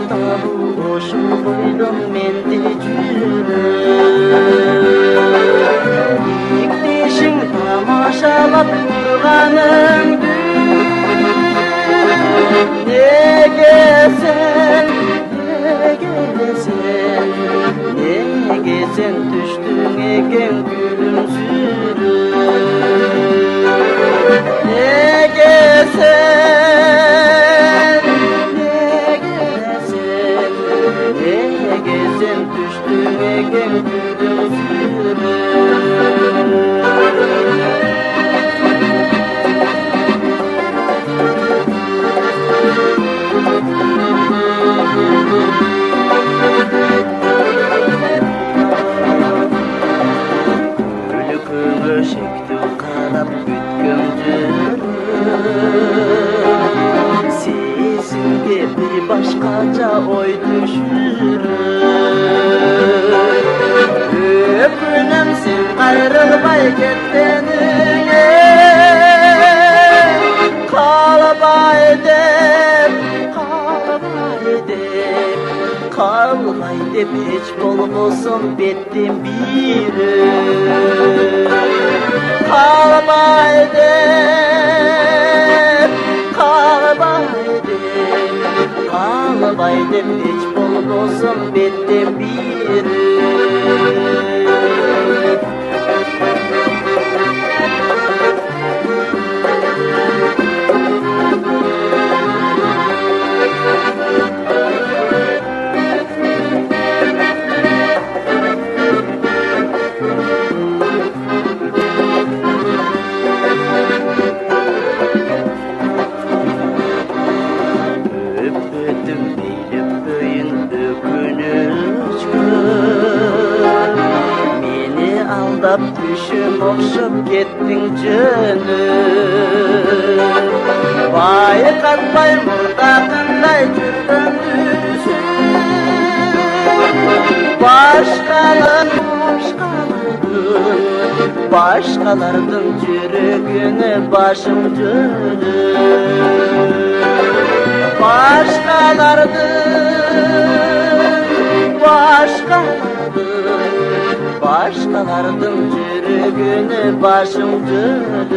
табыл ошол бойдон менде жүрөм. Иктешиң тамашалап турганыңды неге сен түштүң экен күлүмсүрөп? Неге сен түштүң экен күлүмсүрөп? Көңөшектүү карап бүткөн жүрөм, сезимге бир башкача ой түшүрөм. Өкүнөм сен кайрылбай кеткениңе, калбай деп эч болбосо беттен бирөө. Калбай деп эч болбосо беттен бирөө. Aldап düşüm okşup kettin jönüm. Bayqatmay murdaqınday жүргөндүсүң. Başqalardın жүрөгүнө башым жөнөм. Başqalardın жүрөгүнө башым жөнөм.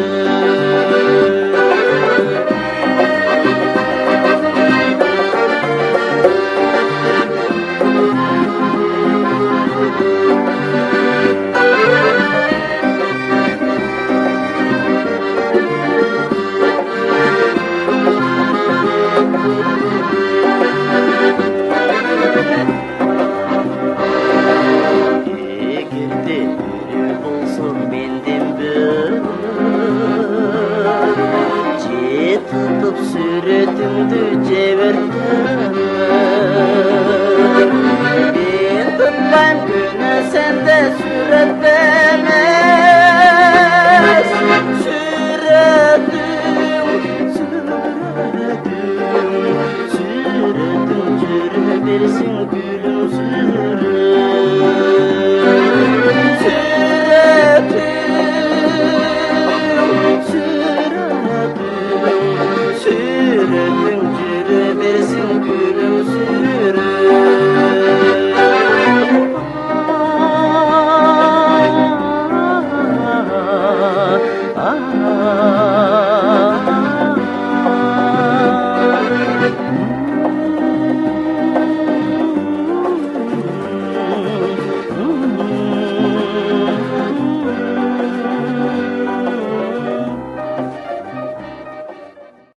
Tutup suretіңді жебіртемін. Мен тұтпайм күні сенде сүреттемес. Сүретің жүре берсін күлімсіз.